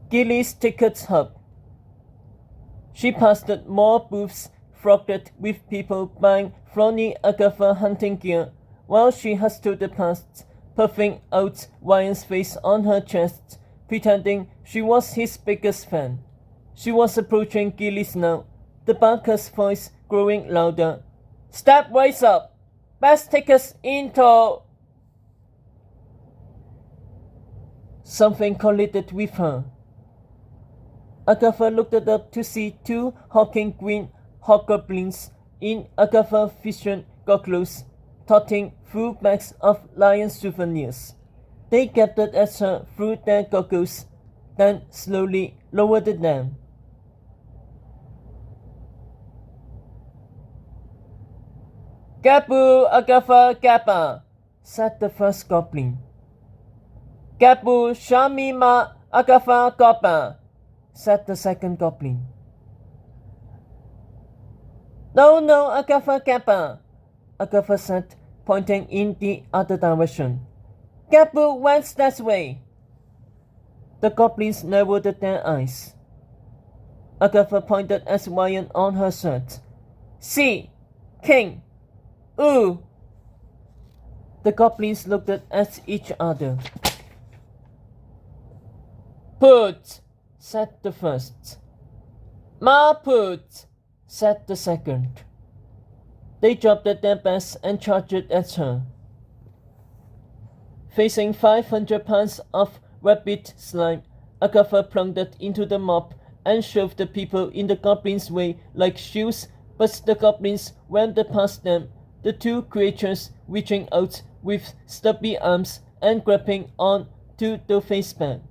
Gilly's Ticket Hub. She passed more booths flocked with people buying Flonny Agatha hunting gear, while she hustled past, puffing out Ryan's face on her chest, pretending she was his biggest fan. She was approaching Gillies now, the banker's voice growing louder. Step right up! Best tickets into... Something collided with her. Agatha looked up to see two hawking green hobgoblins in Agatha vision goggles, toting full bags of lion souvenirs. They gaped at her through their goggles, then slowly lowered them. Gabu, Agatha, Gabba, said the first goblin. Gabu, Shamima, Agatha, Gabba, said the second goblin. No, Agatha, Gabba, Agatha said, pointing in the other direction. Gabu went that way. The goblins narrowed their eyes. Agatha pointed at Ryan on her shirt. See, King. Ooh. The goblins looked at each other. Put, said the first. Ma put, said the second. They dropped their bags and charged at her. Facing 500 pounds of rabbit slime, Agatha plunged into the mob and shoved the people in the goblins' way like shoes, but the goblins rammed past them, the two creatures reaching out with stubby arms and grabbing on to the facepan.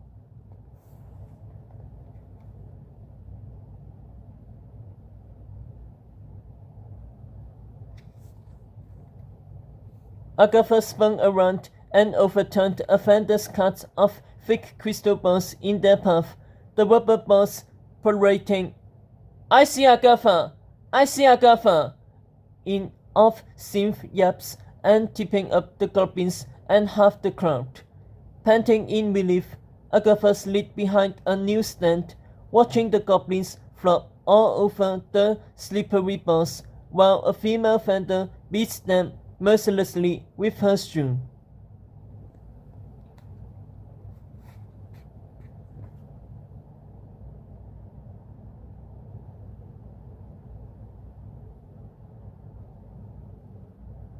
Agatha spun around and overturned a vendor's cart of thick crystal balls in their path, the rubber balls parading. I see Agatha! In off-synth yaps and tipping up the goblins and half the crowd. Panting in relief, Agatha slid behind a newsstand, watching the goblins flop all over the slippery balls, while a female vendor beats them mercilessly with her shoe.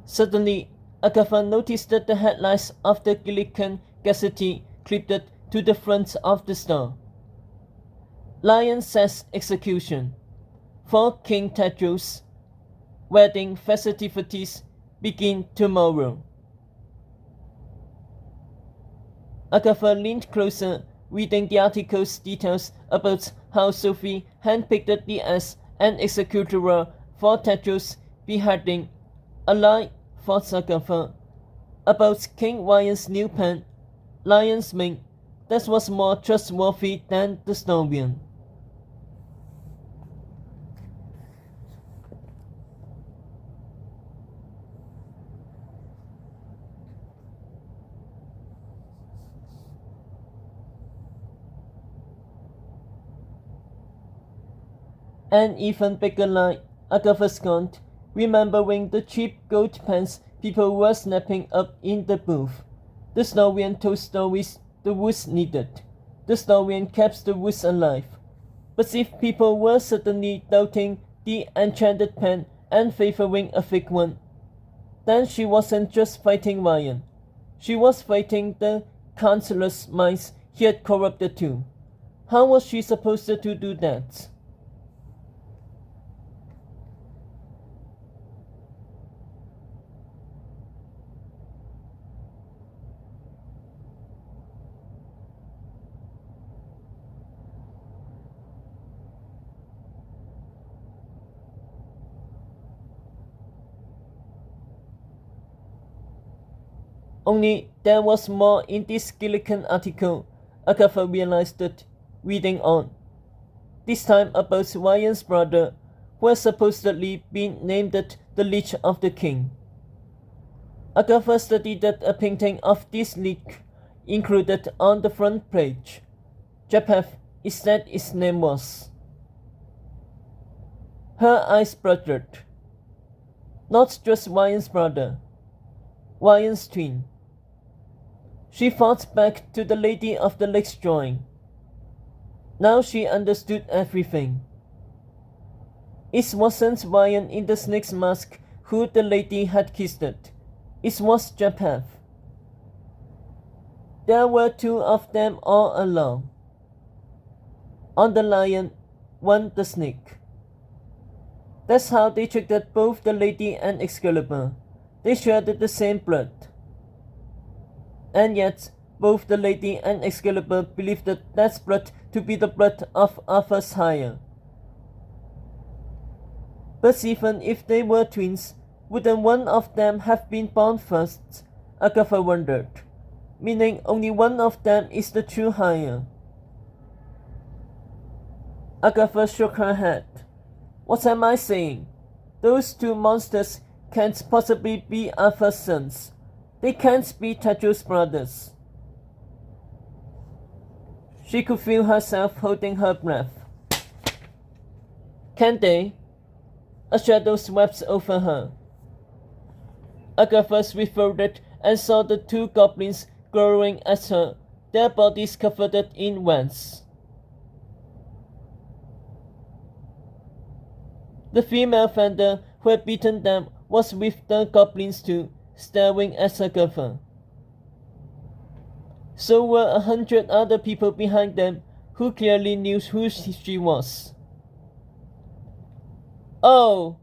Suddenly, Agatha noticed that the headlights of the Gillican Gazette clipped to the front of the store. Lion says execution. For King Tedros. Wedding festivities begin tomorrow. Agatha leaned closer, reading the article's details about how Sophie handpicked the ass and executioner for Tedros' beheading. A lie, thought Agatha. About King Ryan's new pen, Lion's Mane, that was more trustworthy than the Snowian. An even bigger lie, Agatha scorned, remembering the cheap gold pens people were snapping up in the booth. The Snowian told stories the woods needed. The Snowian kept the woods alive. But if people were suddenly doubting the enchanted pen and favoring a fake one, then she wasn't just fighting Ryan. She was fighting the countless minds he had corrupted too. How was she supposed to do that? Only there was more in this Gillican article, Agatha realized that, reading on. This time about Ryan's brother, who had supposedly been named the Lich of the King. Agatha studied a painting of this lich included on the front page. Japheth is that its name was. Her eyes blurred. Not just Ryan's brother, Ryan's twin. She thought back to the Lady of the Lake's drawing. Now she understood everything. It wasn't Ryan in the snake's mask who the lady had kissed. It was Japheth. There were two of them all along. One the lion, one the snake. That's how they tricked both the lady and Excalibur. They shared the same blood. And yet, both the lady and Excalibur believed that blood to be the blood of Arthur's sire. But even if they were twins, wouldn't one of them have been born first? Agatha wondered. Meaning only one of them is the true heir. Agatha shook her head. What am I saying? Those two monsters can't possibly be Arthur's sons. They can't be Tetra's brothers. She could feel herself holding her breath. Can they? A shadow swept over her. Agatha refolded and saw the two goblins glowering at her, their bodies covered in rents. The female vendor who had beaten them was with the goblins too, staring at Agatha. So were 100 other people behind them who clearly knew who she was. Oh,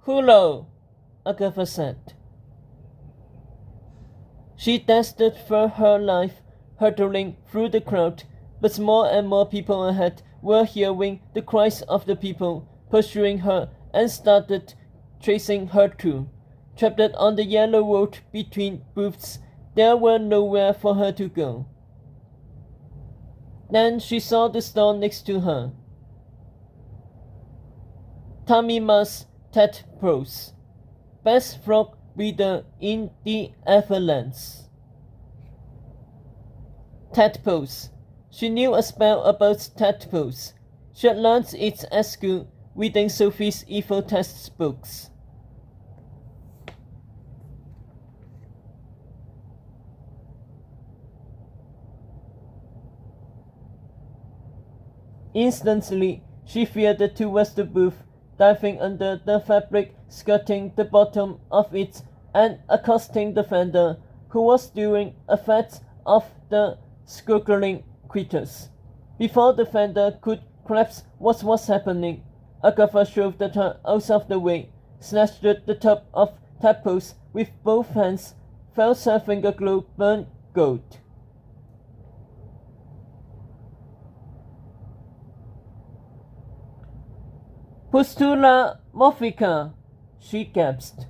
hullo, Agatha said. She dashed for her life, hurtling through the crowd, but more and more people ahead were hearing the cries of the people, pursuing her, and started chasing her too. Trapped on the yellow road between booths, there were nowhere for her to go. Then she saw the store next to her. Tamima's Tadpoles, best frog breeder in the Everlands. Tadpoles. She knew a spell about tadpoles. She had learned it at school, reading Sophie's evil textbooks. Instantly, she veered towards the booth, diving under the fabric, skirting the bottom of it, and accosting the vendor, who was doing a fete of the squirrelling creatures. Before the vendor could grasp what was happening, Agatha shoved her out of the way, snatched the top of tadpoles with both hands, felt her finger glow burn gold. Pustula Morphica, she gasped.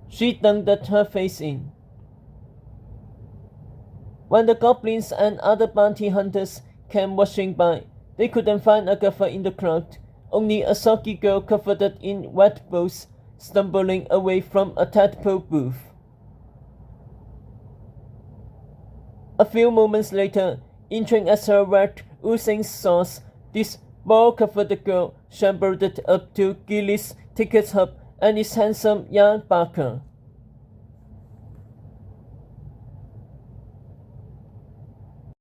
She dunked her face in. When the goblins and other bounty hunters came rushing by, they couldn't find Agatha in the crowd, only a sulky girl covered in wet bows stumbling away from a tadpole booth. A few moments later, entering as her red, oozing sauce, this ball-covered girl shambled up to Gilly's ticket hub and his handsome young Barker.